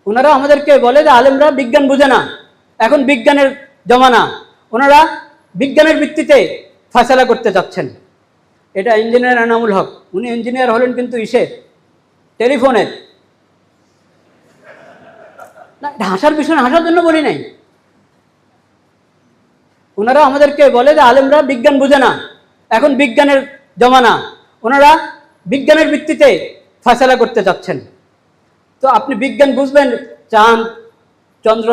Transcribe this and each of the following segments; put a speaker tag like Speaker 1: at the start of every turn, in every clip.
Speaker 1: ওনারা আমাদেরকে বলে যে আলেমরা বিজ্ঞান বুঝে না, এখন বিজ্ঞানের জমানা, ওনারা বিজ্ঞানের ভিত্তিতে ফয়সালা করতে চাচ্ছেন। এটা ইঞ্জিনিয়ার এনামুল হক, উনি ইঞ্জিনিয়ার হলেন কিন্তু ইসের টেলিফোনের না, হাসার বিষয় হাসার জন্য বলি নাই। ওনারা আমাদেরকে বলে যে আলেমরা বিজ্ঞান বুঝে না, এখন বিজ্ঞানের জমানা, ওনারা বিজ্ঞানের ভিত্তিতে ফয়সালা করতে চাচ্ছেন। তো আপনি বিজ্ঞান বুঝবেন, চাঁদ চন্দ্র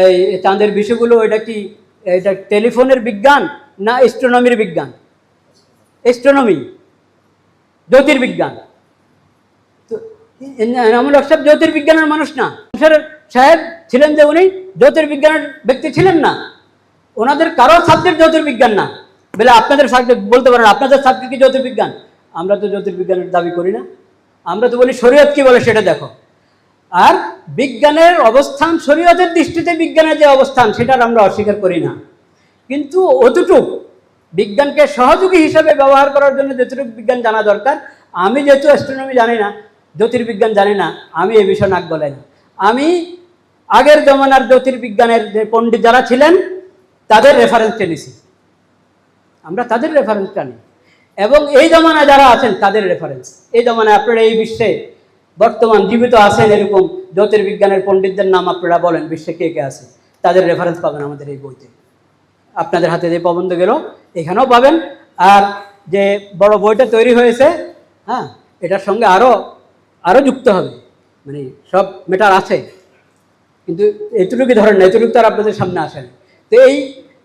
Speaker 1: এই চাঁদের বিষয়গুলো, এটা কি এটা টেলিফোনের বিজ্ঞান না অ্যাস্ট্রোনমির বিজ্ঞান? অ্যাস্ট্রোনমি, জ্যোতির্বিজ্ঞান। তো এনামুল হক সাহেব জ্যোতির্বিজ্ঞানের মানুষ না। সাহেব ছিলেন যে উনি জ্যোতির্বিজ্ঞানের ব্যক্তি ছিলেন না, ওনাদের কারো সাবজেক্ট জ্যোতির্বিজ্ঞান না। বলে আপনাদের সাবজেক্ট বলতে পারেন, আপনাদের সাবজেক্ট কি জ্যোতির্বিজ্ঞান? আমরা তো জ্যোতির্বিজ্ঞানের দাবি করি না, আমরা তো বলি শরীয়ত কি বলে সেটা দেখো। আর বিজ্ঞানের অবস্থান, শরীয়তের দৃষ্টিতে বিজ্ঞানের যে অবস্থান, সেটার আমরা অস্বীকার করি না। কিন্তু অতটুকু বিজ্ঞানকে সহযোগী হিসাবে ব্যবহার করার জন্য যতটুকু বিজ্ঞান জানা দরকার, আমি যেহেতু অ্যাস্ট্রোনমি জানি না, জ্যোতির্বিজ্ঞান জানি না, আমি এই বিষয়ে নাক গলাই না। আমি আগের জমানার জ্যোতির্বিজ্ঞানের যে পণ্ডিত যারা ছিলেন তাদের রেফারেন্সটা নিছি, আমরা তাদের রেফারেন্সটা নিই, এবং এই জমানায় যারা আছেন তাদের রেফারেন্স। এই জমানায় আপনারা এই বিশ্বে বর্তমান জীবিত আছেন এরকম জ্যোতির্বিজ্ঞানের পণ্ডিতদের নাম আপনারা বলেন, বিশ্বে কে কে আছে, তাদের রেফারেন্স পাবেন আমাদের এই বইতে। আপনাদের হাতে যে প্রবন্ধ গেল এখানেও পাবেন। আর যে বড় বইটা তৈরি হয়েছে, হ্যাঁ, এটার সঙ্গে আরও যুক্ত হবে, মানে সব মেটার আছে, কিন্তু এতটুকু ধরেন না, এতটুকু তো আর আপনাদের সামনে আসেন। তো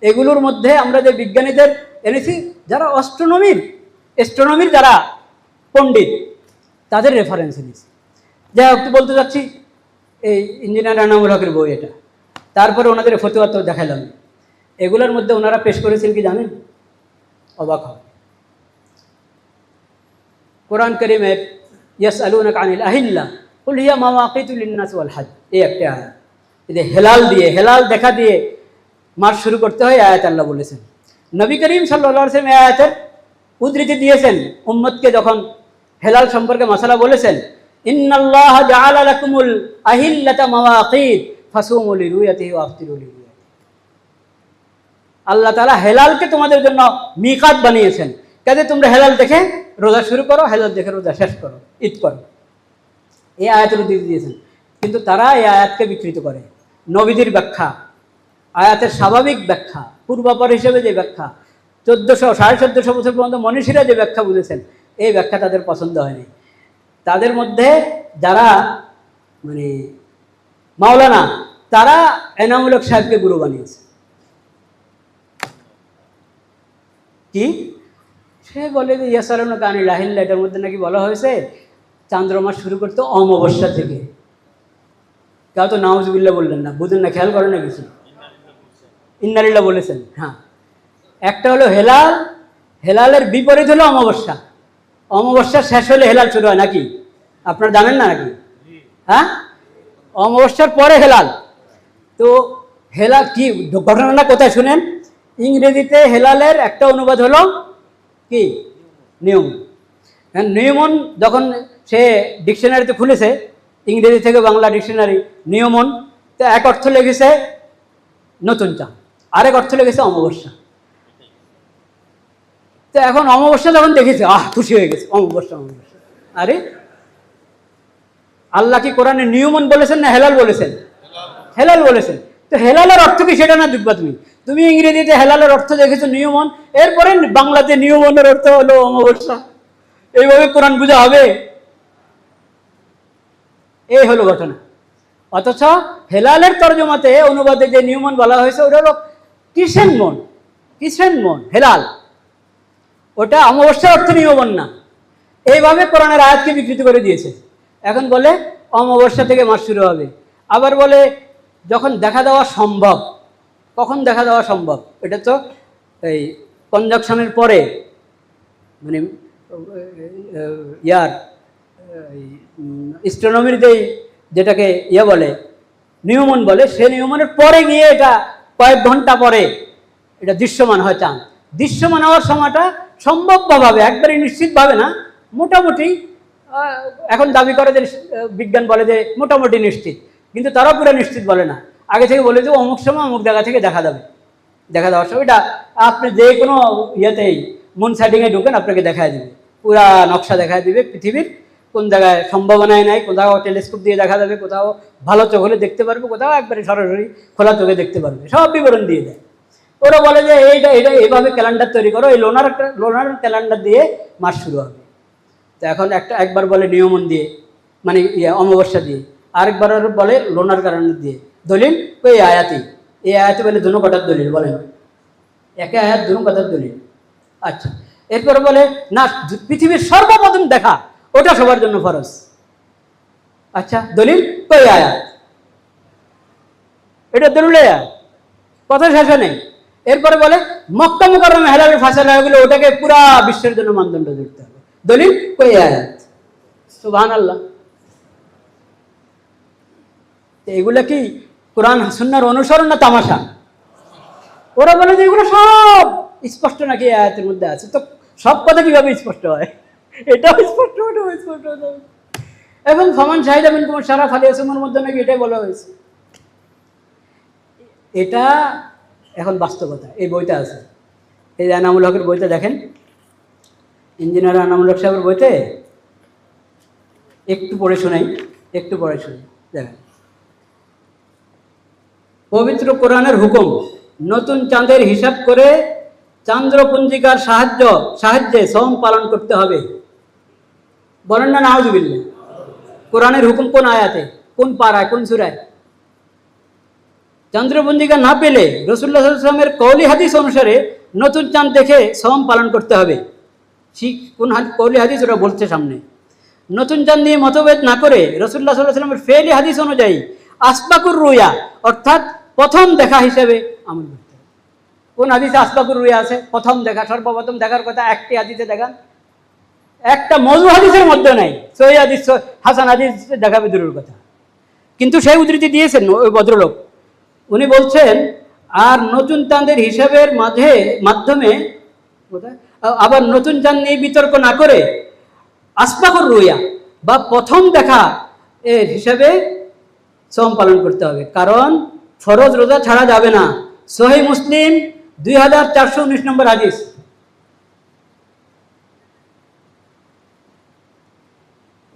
Speaker 1: এগুলোর মধ্যে আমরা যে বিজ্ঞানীদের এনেছি যারা অ্যাস্ট্রোনমির যারা পণ্ডিত, তাদের রেফারেন্স এনেছি। যাই হোক, বলতে চাচ্ছি এই ইঞ্জিনিয়ার এনামুল হকের বই এটা, তারপরে ওনাদের ফতোয়া তো দেখালাম। এগুলোর মধ্যে ওনারা পেশ করেছেন কি জানেন? অবাক হবে। কোরআন কারীমের ইয়াসআলুনাকা আনিল আহিল্লা কুল হিয়া মাওয়াকিতু লিন-নাস ওয়াল হজ, এই একটা আয়াত। এই হেলাল দেখা দিয়ে মাস শুরু করতে হয়, আয়াত আল্লাহ বলেছেন। নবী করিম সাল্লাল্লাহু আলাইহি ওয়াসাল্লাম এই আয়াতের উদ্ধৃতি দিয়েছেন উম্মতকে, যখন হেলাল সম্পর্কে মাসালা বলেছেন, ইন্নাল্লাহা জাআলা লাকুমুল আহিল্লাতা মাওয়াকিত ফাসুমু লিরুয়াতিহি ওয়া আফতিরু লিরুয়াতিহি। আল্লাহ তাআলা হেলালকে তোমাদের জন্য মিকাত বানিয়েছেন, কাজে তোমরা হেলাল দেখে রোজা শুরু করো, হেলাল দেখে রোজা শেষ করো, ঈদ করো। এই আয়াতের উদ্ধৃতি দিয়েছেন। কিন্তু তারা এই আয়াতকে বিকৃত করে। নবীদের ব্যাখ্যা, আয়াতের স্বাভাবিক ব্যাখ্যা, পূর্বাপর হিসেবে যে ব্যাখ্যা, 1400-1450 বছর পর্যন্ত মনীষীরা যে ব্যাখ্যা বুঝেছেন, এই ব্যাখ্যা তাদের পছন্দ হয়নি। তাদের মধ্যে যারা মানে মাওলানা, তারা এনামুল হক সাহেবকে গুরু বানিয়েছে। কি সে বলে যে ইয়াসআলুনাকা আনিল আহিল্লা, এটার মধ্যে নাকি বলা হয়েছে চান্দ্রমাস শুরু করতে অমাবস্যা থেকে। কেউ তো নাউজুবিল্লাহ বললেন না, বুঝেন না, খেয়াল করেন না কিছু, ইন্নালিল্লাহ বলেছেন। হ্যাঁ, একটা হলো হেলাল, হেলালের বিপরীত হলো অমাবস্যা। অমাবস্যা শেষ হলে হেলাল শুরু হয় নাকি? আপনারা জানেন না নাকি? হ্যাঁ, অমাবস্যার পরে হেলাল। তো হেলাল কি ঘটনাটা কোথায় শুনেন? ইংরেজিতে হেলালের একটা অনুবাদ হলো কি? নিয়ম। নিয়মন যখন সে ডিকশনারিতে খুলেছে, ইংরেজি থেকে বাংলা ডিকশনারি, নিয়মন, তো এক অর্থ লেগেছে নতুন চাঁদ, আরেক অর্থ লেগেছে অমাবস্যা। তো এখন অমাবস্যা যখন দেখেছে, খুশি হয়ে গেছে, অমাবস্যা। আরে আল্লাহ কি কোরআনে নিয়মন বলেছেন না হেলাল বলেছেন? হেলাল বলেছেন। তো হেলালের অর্থ কি সেটা না দেখবা তুমি ইংরেজিতে হেলালের অর্থ দেখেছো নিয়মন, এরপরে বাংলাতে নিয়মনের অর্থ হলো অমাবস্যা। এইভাবে কোরআন বোঝা হবে? এই হলো ঘটনা। অথচ হেলালের তর্জমাতে অনুবাদে যে নিয়মন বলা হয়েছে, ওটা হলো কিসেন মন হেলাল, ওটা অমাবস্যার অর্থ নিয়মন না। এইভাবে কোরআনের আয়াতকে বিকৃত করে দিয়েছে। এখন বলে অমাবস্যা থেকে মাস শুরু হবে, আবার বলে যখন দেখা দেওয়া সম্ভব। কখন দেখা দেওয়া সম্ভব? এটা তো এই কনজাংশনের পরে, মানে অ্যাস্ট্রোনমির যেটাকে বলে নিয়মন বলে, সে নিয়মনের পরে গিয়ে এটা কয়েক ঘন্টা পরে এটা দৃশ্যমান হয় চাঁদ। দৃশ্যমান হওয়ার সময়টা সম্ভবভাবে, একবারে নিশ্চিতভাবে না, মোটামুটি এখন দাবি করে যে বিজ্ঞান বলে যে মোটামুটি নিশ্চিত, কিন্তু তারা পুরো নিশ্চিত বলে না, আগে থেকে বলে যে অমুক সময় অমুক জায়গা থেকে দেখা যাবে। দেখা দেওয়ার সময় এটা আপনি যে কোনো ইয়েতেই মুন সাইডিংয়ে ঢুকেন আপনাকে দেখা দিবে, পুরা নকশা দেখা দিবে পৃথিবীর কোন জায়গায় সম্ভাবনায় নাই, কোথাও টেলিস্কোপ দিয়ে দেখা যাবে, কোথাও ভালো চোখ হলে দেখতে পারবে, কোথাও একবারে সরাসরি খোলা চোখে দেখতে পারবে, সব বিবরণ দিয়ে দেয়। ওরা বলে যে এইটা এটা এইভাবে ক্যালেন্ডার তৈরি করো, এই লোনার ক্যালেন্ডার দিয়ে মাস শুরু হবে। তো এখন একবার বলে নিয়মন দিয়ে, মানে অমাবস্যা দিয়ে, আরেকবার বলে লোনার ক্যালেন্ডার দিয়ে। দলিল ওই আয়াতি, এই আয়াতে বলে দুনো কটার দলিল বলেন, একে আয়াত দুনো কটার দলিল। আচ্ছা, এরপরে বলে না পৃথিবীর সর্বপ্রথম দেখা ওটা সবার জন্য ফরজ। আচ্ছা, দলিল কই আয়াত, এটা দলিল আয়াত, কথা শেষে নেই। এরপরে বলে মক্কা মুকাররমে হেলালের ফায়সালা হয়ে গেলে ওটাকে পুরা বিশ্বের জন্য মানদণ্ড ধরতে হবে, দলিল কই আয়াত। সুবহানাল্লাহ। এগুলা কি কোরআন সুন্নাহর অনুসরণ না তামাশা? ওরা বলে যে এগুলো সব স্পষ্ট নাকি আয়াতের মধ্যে আছে। তো সব কথা কিভাবে স্পষ্ট হয়? এটাও স্পষ্ট, ওটাও স্পষ্ট। এবং ফমান শাহিদা মিনকুম শাহরা ফালিয়াসুমের মধ্যে নাকি এটাই বলা হয়েছে। এটা এখন বাস্তবতা, এই বইটা আছে, এই এনামুল হকের বইটা দেখেন, ইঞ্জিনিয়ার এনামুল হক সাহেবের বইতে একটু পড়ে শোনাই, দেখেন। পবিত্র কোরআনের হুকুম, নতুন চাঁদের হিসাব করে চান্দ্রপঞ্জিকার সাহায্যে সওম পালন করতে হবে। বলেন না নাউজুবিল্লাহ। কোরআনের হুকুম কোন আয়াতে, কোন পারায়, কোন সূরায়? চন্দ্রপঞ্জিকা না পেলে রাসূলুল্লাহ সাল্লাল্লাহু আলাইহি ওয়াসাল্লামের কওলি হাদিস অনুসারে নতুন চাঁদ দেখে সওম পালন করতে হবে। ঠিক কোন কওলি হাদিস ওরা বলছে সামনে। নতুন চাঁদ নিয়ে মতভেদ না করে রাসূলুল্লাহ সাল্লাল্লাহু আলাইহি ওয়াসাল্লামের ফেলি হাদিস অনুযায়ী আসবাকুর রুয়া অর্থাৎ প্রথম দেখা হিসেবে আমল করতে হবে। কোন হাদিসে আসবাকুর রুয়া আছে? প্রথম দেখা, সর্বপ্রথম দেখার কথা একটি হাদিসে দেখান, একটা মওযু হাদিসের মধ্যে নাই। সহিহ হাদিস, হাসান হাদিস দেখাবে দূরের কথা। কিন্তু সেই উদ্ধৃতি দিয়েছেন ওই ভদ্রলোক, উনি বলছেন আর নতুন চাঁদের হিসাবের মাধ্যমে আবার নতুন চাঁদ নিয়ে বিতর্ক না করে আসবাকুর রুয়া বা প্রথম দেখা এর হিসাবে সওম পালন করতে হবে, কারণ ফরজ রোজা ছাড়া যাবে না। সহিহ মুসলিম 2419 নম্বর হাদিস।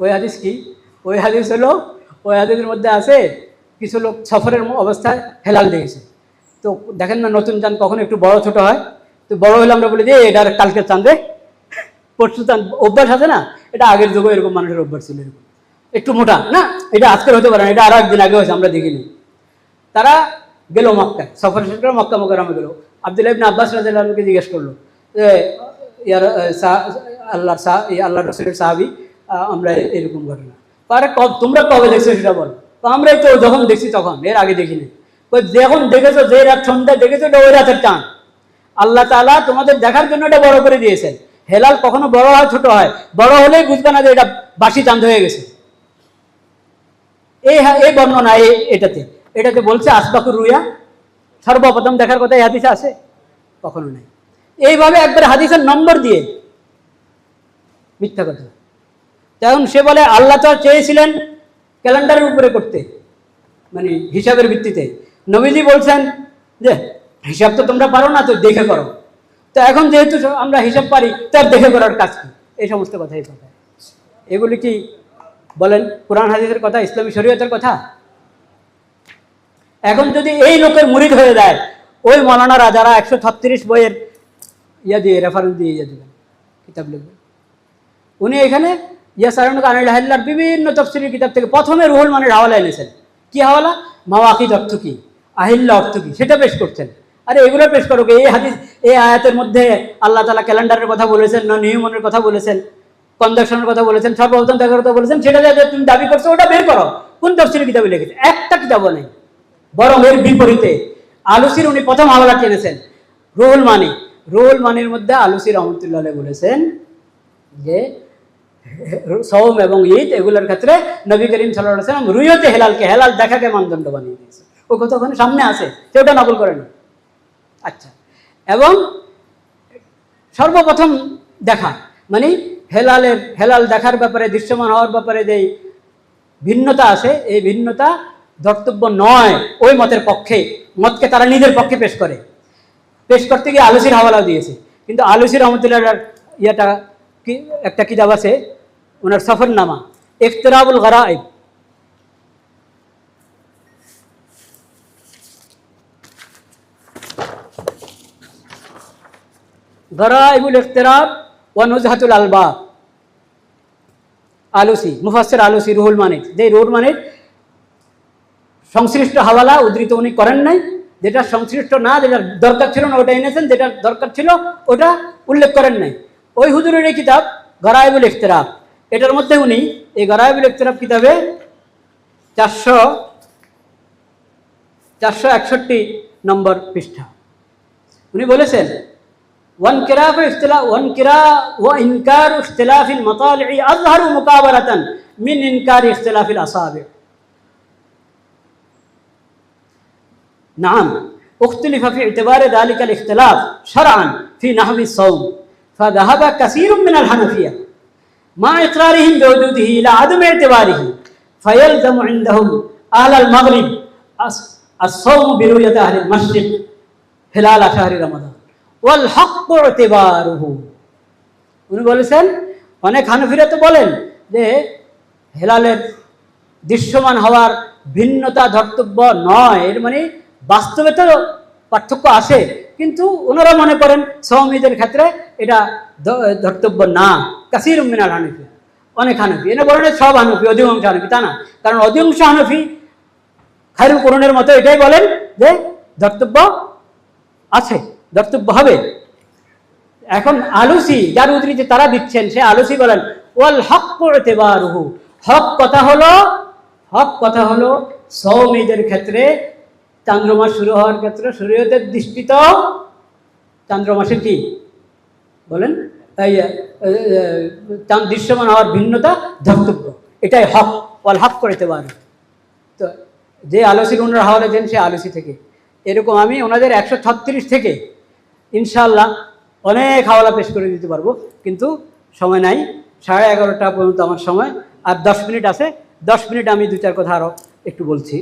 Speaker 1: ওই হাদিস কি? ওই হাদিস হলো, ওই হাদিসের মধ্যে আছে কিছু লোক সফরের অবস্থায় হেলাল দেখেছে। তো দেখেন না নতুন চাঁদ কখনো একটু বড় ছোট হয়, তো বড় হলে আমরা বলি যে এটা কালকের চাঁদে, পরশু চাঁদ, অভ্যাস আছে না, এটা আগের যুগে এরকম মানুষের অভ্যাস ছিল, এরকম একটু মোটা না, এটা আজকের হতে পারে না, এটা আরো একদিন আগে হয়েছে, আমরা দেখিনি। তারা গেল মক্কায়, সফর শেষ করে মক্কা মুকাররমে গেল। আব্দুল্লাহ ইবনে আব্বাস রাদিয়াল্লাহু আনহুকে জিজ্ঞেস করলো যে আল্লাহ রাসূলের সাহাবী, আমরা এরকম ঘটনা, আরে তোমরা কবে দেখছো সেটা বল। তো আমরাই তো যখন দেখছি তখন, এর আগে দেখিনি। যখন দেখেছো, যে রাত সন্ধ্যায় দেখেছো, এটা ওই রাতের চাঁদ। আল্লাহ তাআলা তোমাদের দেখার জন্য এটা বড় করে দিয়েছেন। হেলাল কখনো বড় হয় ছোট হয়, বড় হলেই বুঝবে না যে এটা বাসি চাঁদ হয়ে গেছে। এই বর্ণনা এটাতে বলছে আসবাকুর রুয়া, সর্বপ্রথম দেখার কথা এই হাদিসে আছে? কখনো নাই। এইভাবে একবার হাদিসের নম্বর দিয়ে মিথ্যা কথা। তখন সে বলে আল্লাহ তো চেয়েছিলেন ক্যালেন্ডারের উপরে করতে, মানে হিসাবের ভিত্তিতে। নবীজি বলছেন যে হিসাব তো তোমরা পারো না, তো দেখে করো। তো এখন যেহেতু আমরা হিসাব পারি, তার দেখে করার কাজ কি? এই সমস্ত কথাই কথা। এগুলি কি বলেন কোরআন হাদিসের কথা, ইসলামী শরীয়তের কথা? এখন যদি এই লোকের মুরিদ হয়ে যায়, ওই মৌলানারা যারা 136 বইয়ের দিয়ে রেফারেন্স দিয়ে দেবেন, কিতাব লিখবেন, উনি এখানে ইয়াসারুনকার বিভিন্ন তফসিরের কিতাব থেকে প্রথমে রুহুল মানের হাওয়ালা এনেছেন। কি হাওয়ালা? মাওয়াকিত অর্থ কি, আহিল্লা অর্থ কি, সেটা পেশ করছেন। আরে এগুলো পেশ করো, এই হাদিস, এই আয়াতের মধ্যে আল্লাহ তাআলা ক্যালেন্ডারের কথা বলেছেন না নিয়মনের কথা বলেছেন, কনজাকশনের কথা বলেছেন, সর্বপ্রথম দেখার কথা বলেছেন, সেটা যাতে তুমি দাবি করছো ওটা বের করো। কোন তফসিরের কিতাবে লিখেছে? একটা কিতাবও নেই। বরং এর বিপরীতে আলুসির উনি প্রথম হাওয়ালা টেনেছেন, রুহুল মানির মধ্যে আলুসি রহমতুল্লাহ আলাইহি বলেছেন যে সওম এবং ঈদ এগুলোর ক্ষেত্রে নবী করিম সাল্লাল্লাহু আলাইহি ওয়াসাল্লাম রুইয়তে হেলালকে, হেলাল দেখাকে মানদণ্ড বানিয়ে দিয়েছে। ও কথা ওখানে সামনে আছে, সেটা নকল করে না। আচ্ছা, এবং সর্বপ্রথম দেখা মানে হেলাল দেখার ব্যাপারে, দৃশ্যমান হওয়ার ব্যাপারে যে ভিন্নতা আছে, এই ভিন্নতা ধর্তব্য নয় ওই মতের পক্ষে, মতকে তারা নিজের পক্ষে পেশ করতে গিয়ে আলুসির হাওয়ালা দিয়েছে। কিন্তু আলুসি রহমতুল্লাহ ইয়েটা কি একটা কিতাব আছে ওনার সফরনামা, ইখতিরাবুল গরাইব। গরাইবুল ইখতিরাব ওয়া নুজহাতুল আলবাব, আলুসি, মুফাসসির আলুসি রুহুল মানিক। যে রুহুল মানিক সংশ্লিষ্ট হাওয়ালা উদ্ধৃত উনি করেন নাই, যেটা সংশ্লিষ্ট না, যেটা দরকার ছিল না ওটা এনেছেন, যেটা দরকার ছিল ওটা উল্লেখ করেন নাই। ওই হুজুরের এই কিতাব গরাইবুল ইখতিরাব, এটার মধ্যে উনি এই গরাইবুল ইখতিরাব কিতাবে 461 নম্বর পৃষ্ঠা উনি বলেছেন, وإنكار اختلاف المطالع أظهر مكابرة من إنكار اختلاف الأصابع. نعم اختلف في اعتبار ذلك الاختلاف شرعا في نحو الصوم، فذهب كثير من الحنفية مع إقرارهم بوجوده إلى عدم اعتباره، فيلزم عندهم أهل المغرب الصوم برؤية أهل المشرق خلال شهر رمضان والحق اعتباره. উনি বলেছেন অনেক হানফিরা তো বলেন যে হেলালের দৃশ্যমান হওয়ার ভিন্নতা ধর্তব্য নয়, এর মানে বাস্তবে তো পার্থক্য আসে, কিন্তু ওনারা মনে করেন সওমীদের ক্ষেত্রে এটা ধর্তব্য না। কাসীর মিনাল হানফি, অনেক হানফি, এনে বলেন সব হানফি, অধিকাংশ হানফি তা না, কারণ অধিকাংশ হানফি খায়রুল কুরুনের মতো এটাই বলেন যে ধর্তব্য আছে, ধর্তব্য হবে। এখন আলুসি যার উদ্ধৃতি তারা দিচ্ছেন, সে আলুসি বলেন ওয়াল হক্কু ইতিবারুহু, হক কথা হলো সওমীদের ক্ষেত্রে চান্দ্রমাস শুরু হওয়ার ক্ষেত্রে শরীয়তের দৃষ্টিতে চান্দ্রমাসের কি বলেন দৃশ্যমান হওয়ার ভিন্নতা ধর্তব্য, এটাই হক, ওয়াল হক করতে পারে। তো যে আলোসির ওনারা হাওয়ালা দেন সে আলোসি থেকে, এরকম আমি ওনাদের 136 থেকে ইনশাআল্লাহ অনেক হাওয়ালা পেশ করে দিতে পারবো, কিন্তু সময় নাই। 11:30 পর্যন্ত আমার সময়, আর 10 মিনিট আছে, 10 মিনিট আমি 2-4 কথা আরও একটু বলছি।